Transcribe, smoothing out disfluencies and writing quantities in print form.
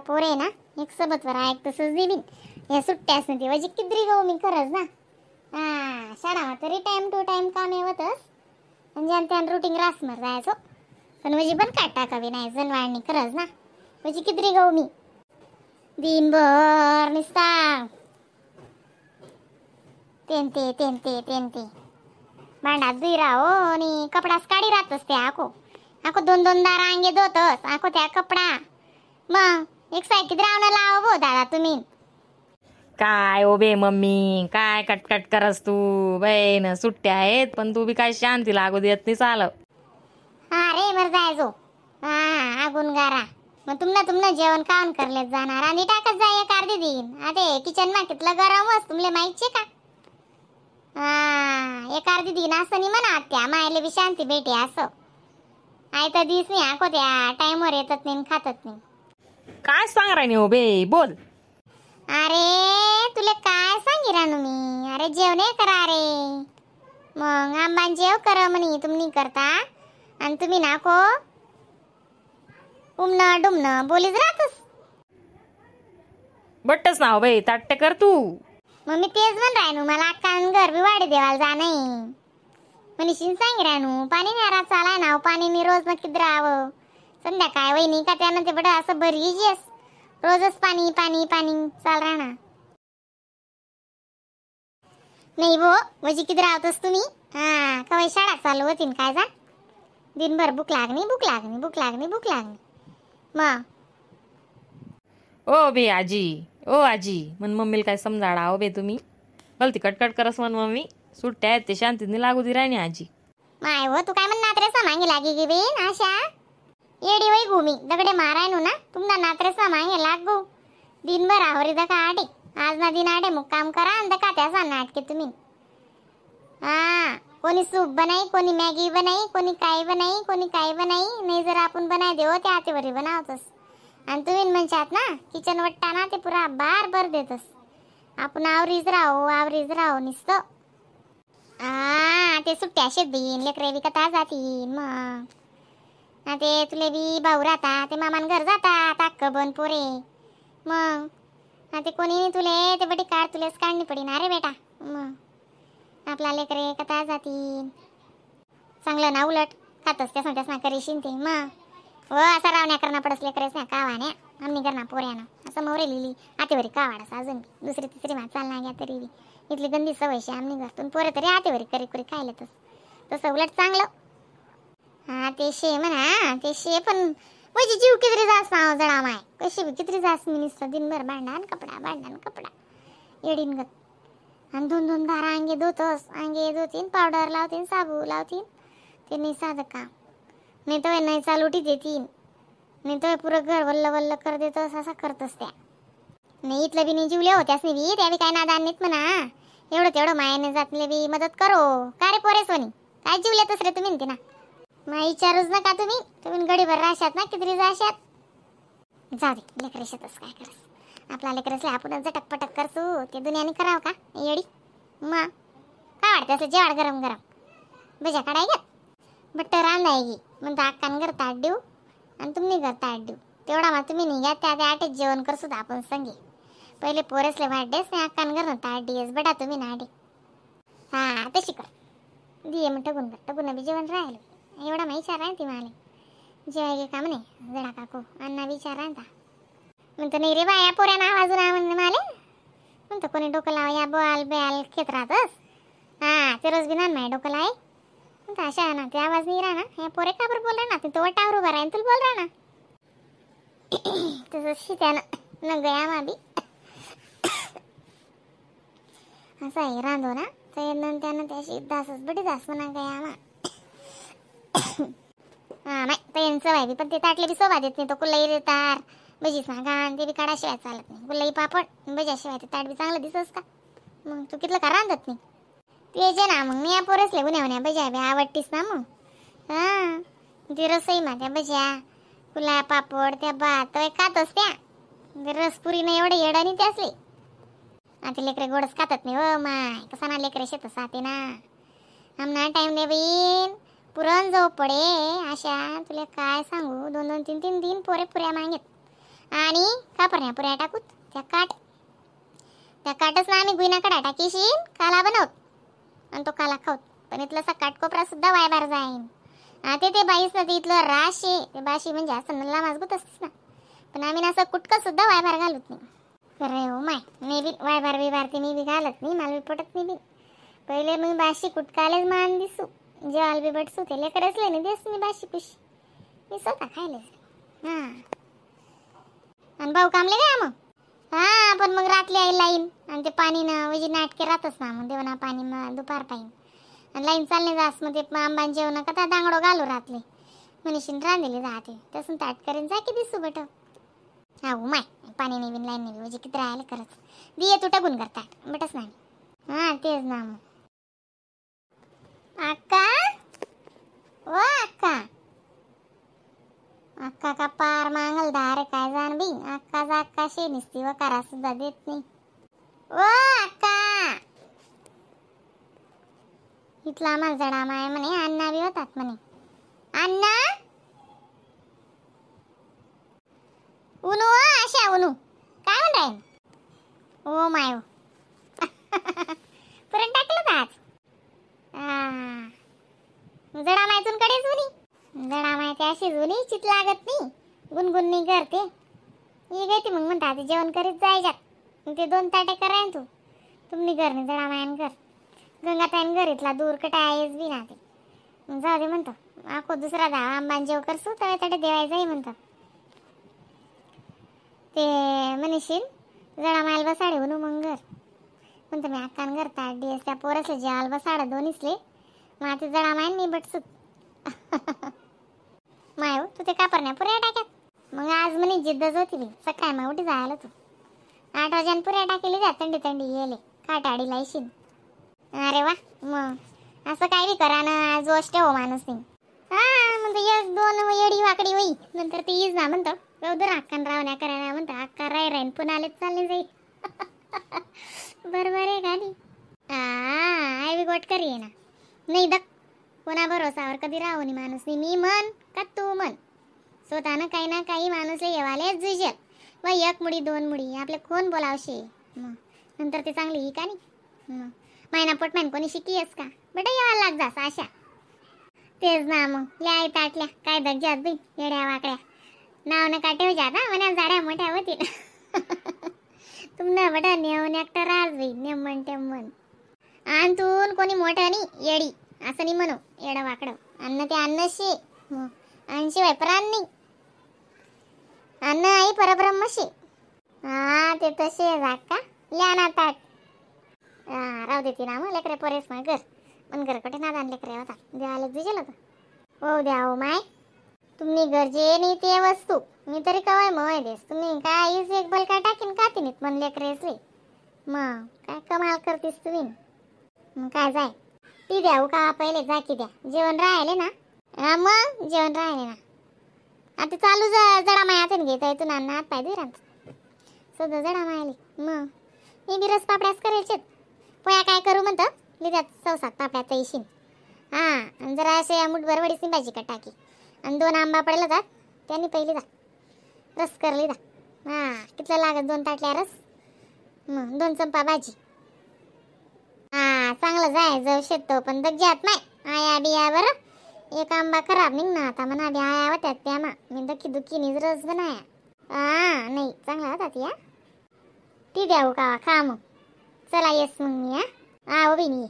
पोर आहे ना एक सोबतवर ऐक तसंच देवीन या सुट्ट्यास नाही तेव्हा किद्री गाऊ मी खरंच ना. शाळा तरी टाइम टू टाइम काम येवतच म्हणजे त्यान रुटीन रासमर जायचो पण म्हणजे पण काय टाकावी नाही जनवाळणी खरंच ना म्हणजे किद्री गाऊ मी दिनभर निसता तेन भांडात दुई राहो आणि कपडाच काढी राहतच ते आको आको दोन दारा अंगे धोतस आको त्या कपडा मग एक सायकीत रावणं लाव भो दादा तुम्ही. काय ओ बे मम्मी काय कटकट करस तू बहीण सुट्ट्या आहेत पण तू बी काय शांती लागू देत नाही चाल. रे मर जायचो आगून गारा मग तुमना जेवण काऊन करलेत जाणार आणि टाकत जाय एक अर्धी दिन अरे किचन मा कितलं गरम वस तुमले माहिती का. एक अर्धी दिन असं नाही म्हणा त्या मायले बी शांती भेटे असं आय तर दिस नाही आको त्या टाइमवर येतात नाही खातात नाही. काय सांग राणी हो बे बोल. अरे तुले काय सांगी रानू मी अरे जेवणे करा रे मग आंबान जेव कर म्हणी तुम्ही करता आणि तुम्ही नाको उमन डुमन बोलीच राहतस बट्टच नाव बाई ताट्टे कर तू. मग मी तेच म्हण राहनू मला अक्कान घर बी वाढी देवाला जा नाही मनीषीन सांग राहनू पाणी नारा चालाय नाव पाणी रोज नक्की राहावं संध्याकाळ वहिनी का त्यानं ते बड असं बरी जेस रोजच पाणी पाणी पाणी चाल राहणार नाही भो म्हणजे किती राहतोस तुम्ही. कवाई शाळा चालू होतीन काय जा दिनभर भूक लागणी मग ओ बे आजी मन मम्मीला काय समजाडा ओ बे तुम्ही गलती कटकट करस मन मम्मी सुट्ट्या आहेत ते शांतीने लागू दे राणी आजी. माय हो तू काय म्हण नात्रेसा मागे लागे गे बेन आशा येडी वय घुमी दगडे मारायनो ना तुमना नात्रेसा मागे लागू दिनभर आवरी दका आडे आज ना दिन आडे मुक्काम करा आणि दका त्यासा नाटके तुम्ही. कोणी सूप बनाई कोणी मॅगी बनाई कोणी काय बनाई नाही जर आपण बनाय देऊ ते आतेवरी बनावतस आणि तुम्ही म्हणतात ना किचन वट्टाना ते पुरा बार देतस आपण आवरीच राहो निसतं. ते सुट्ट्या शेत बिन लेकरे बी कथा जातीन मग ते तुले बी भाऊ राहता ते मामान घर जातात अक्क बन पोरे मग ते कोणी तुले ते बटी काढ तुलेच काढणी पडीन अरे बेटा मग आपला लेकरे कथा जातीन चांगलं ना उलट खातच त्यास ना करीशीन ते मग हो असा रावण्या करणं पडस लेकरेस ना कावाण्या आम्ही करणार पोऱ्यानं असं मोरे लिहिली आतेवरी कावाडस अजून दुसरी तिसरी मा चालना घ्या तरी बी इथली गंदी सवयशी आम्ही घरतून पोरे तरी आतेवरी करी खायला तसं उलट चांगलं. ते शे म्हणा ते शे पण म्हणजे जीव कितरी जास नाव जडा माय कशी बी कितरी जास मिनिस्टर दिनभर भांडण कपडा येडीन गत आणि दोन दारा अंगे धोतीन पावडर लावतीन साबू लावतीन ते नाही साधं काम नाही तर नाही चालूटी देतीन नाही तर पुरं घर वल्ल कर देतस असा करतस त्या नाही इथलं बी नाही जीवले होत्यास नाही बी त्या बी काय नादान नाहीत म्हणा तेवढं मायाने जातले बी मदत करो का रे पोरे सोनी काय जीवलेतस रे तुम्ही ते ना मग विचारूच नका तुम्ही गडीभर राशात ना किती राशात जाऊ दे लेकर शेतच काय करस आपला लेकरसले आपणच झटकपटक करसू ते दुनियाने करावं का येडी मग काय वाटतं असं जेवाड गरम भजा काढाय घ्या बट्ट रांधायगी म्हणतो अक्कान घर ताट देऊ आणि तुम्ही घर ताट देऊ तेवढा मग तुम्ही निघा त्या आटेच जेवण करसू आपण संगे पहिले पोरेसले वाढडेस नाही अक्कान घर ताट दियस बडा तुम्ही नाडे तशी कर दिये मग टगून बी जेवण राहिलं एवढा मग विचार आहे ती मला जेवाय गे काम नाही जडा काकू अण्णा विचार आणता म्हणतो नाही रे बाया पोऱ्यानं आवाजून म्हणणे माले म्हणतो कोणी डोकं लाव या बेल खेत राहतस ते रोज बी नान माय डोकं लाय म्हणतो अशा ना ते आवाज नाही राहणार हे पोरे का बरं बोल ना तो वाटावर उभा राहीन तुला बोल राहणार तसं शित्यानं न गया मा बी असं आहे रांधो ना त्यानं त्याशी दासच बडी दास म्हणा गया मा माय त्यांचं वाय बी पण ते ताटले बी सोबा देत नाही तो कुल्लाई रे तार भजीच ना घाण ते बी काढाशिवाय चालत नाही कुल्लाई पापड भज्याशिवाय ते ताट बी चांगलं दिसस का मग तू कितलं का रांधत नाही ते ना मग मी या पोरसले गुन्ह्या भज्या बी आवडतीस ना मग ती रसोई मा त्या भज्या कुला पापड त्या भात खातच त्या रसपुरी नाही एवढं येडा नाही त्यासले आता लेकरे गोडच खातात नाही हो माय कसा ना लेकरे शेत साते ना आमना टाइम दे बीन पुरण जाऊ पडे अशा तुला काय सांगू 2-2, 3-3 दिन पोरे पुऱ्या मागेत आणि कापरण्या पुऱ्या टाकूत त्या काटच ना आम्ही गुईनाकडा टाकीशीन काला बनवत आणि तो काला खाऊत. पण इथला काटकोपरा सुद्धा वायबार जाईन. ते बाईस ना ते इथलं राशी ते बाशी म्हणजे असं नल्ला मजबूत असतेस ना. पण आम्ही ना असं कुटकं सुद्धा वायबार घालत नाही. खरं हो माय मी बी वायबार बिबार ते मी बी घालत नाही. मला बी पटत नाही बी. पहिले मी बाशी कुटकालेच मान दिसू जेवाल बी बटसू ते लेकरच नाही देस मी बाशी पिशी मी स्वतः खायले. आणि भाऊ कामले काय मग? पण मग रात्री आई लाईन आणि ते पाणी ना वजी नाटके राहतच ना मग देवना पाणी मग दुपार पाहिजे आणि लाईन चालणे जास मग ते आंबान जेवण का दांगडो घालू रातले मनीषीन रांधेली जाते तसून ताट करेन जा की दिसू बेट. माय पाणी नाही बिन लाईन नाही म्हणजे किती राहिले खरंच दिये तू टगून करतात बटच नाही. तेच ना मग अक्का ओ अक्का का पार मांगलदार काय जाण बी अक्का शे निसती व करा सुद्धा देत नाही. ओ अक्का इथला माझा माय म्हणे अण्णा बी होतात म्हणे. अण्णा उनू आशा उनू काय म्हण राहील? ओ माय पुरण टाकलं आज जडा मायतून कडेच उनी जडा माय त्या शिजवणी चित लागत नाही गुणगुण करते. ही गती मग म्हणतात जेवण करीत जायच्यात ते 2 ताटे कराय तू तुम्ही घर नाही जडा मायन घर गंगाताईन घर इथला दूर कटा आहेस बी ना ते जाऊ दे म्हणतो आखो दुसरा दा आंबान जेव करसू तवे ताटे देवायचंही म्हणतो. ते म्हणशील जडा मायल बसाडे म्हणू मग घर म्हणतो मी अक्कान घर ताट दिवस त्या पोरसले जेवाल बसाडा दोन्हीसले मग ते जडा मायन मी बटसूत माय तू ते कापरण्या पुऱ्या टाक्यात मग आज म्हणे जिद्दच होती बी सकाळी मग उठी जायला तू 8 वाजन पुऱ्या टाकेली जा थंडी थंडी येले काटाडी लायशील. अरे वा मग असं काय बी करा ना जोष्ट हो माणूस नाही. म्हणतो 1-2 येडी वाकडी होई नंतर ते येईच ना म्हणतो गौदर अक्कान रावण्या करायला म्हणतो अक्का राहीन पुन्हा चालले जाईल. बरोबर आहे गाडी आई बी गोट करी ना नाही दक कोणा भरोसावर कधी राहू नाही माणूस नाही. मी म्हण का तू म्हण स्वतःनं काही ना काही माणूसले येवाले जुजल व 1 मुडी 2 मुडी आपले कोण बोलावशे मग नंतर ते चांगली ही का नाही मग महिना पोटमान कोणी शिकीयस का बेटा येवायला लाग जास आशा. तेच ना मग ल्या ताटल्या काय दग्यात बी येड्या वाकड्या नाव न काटे हो जाता मन्या जाड्या मोठ्या होतील. तुमनं बेटा नेऊन एकटा राज बाई नेमन टेमन आणतून कोणी मोठं नाही येडी असं नाही म्हणू येडं वाकडं अन्न ते अन्न शे शिवाय प्राण नाही अन्न आई परब्रह्म शे. ते तसे का ल्या ताट राहू देते ना मग लेकरे पोरेस मग घर पण घर कठे नादान लेकरे होता देवाला जुजेल होतं. हो द्या हो माय तुम्ही गरजे नाही ते वस्तू मी तरी कवाय मवाय देस तुम्ही काय एक बलका टाकीन काती नाहीत मन लेकरेसले मग काय कमाल करतेस तुम्ही मग काय जाय ती द्या का पहिले जा की द्या जेवण राहिले ना. मग जेवण राहिले ना आता चालू जडा माय हातून घेता येतो ना हात पाय दुरांत सध्या जडा मायले मग मी बी रस पापड्याच करायचे पोया काय करू म्हणतं लिद्यात 6-7 पापड्या तैशीन जरा असे मुठभर वडीची भाजी का टाकी आणि 2 आंबा पडला जात त्यांनी पहिली जा रस करली जा कितलं लागत 2 ताटल्या रस मग 2 चंपा भाजी चांगलं जाय जाऊ शेतो पण दग्यात नाही आया बिया बरं 1 आंबा खराब निघ ना आता म्हणा बी आया होत्यात त्या मी दखी दुखी रस बनाया नाही चांगला होता ती ती द्याऊ का खा मग चला येस मग मी उभी नाही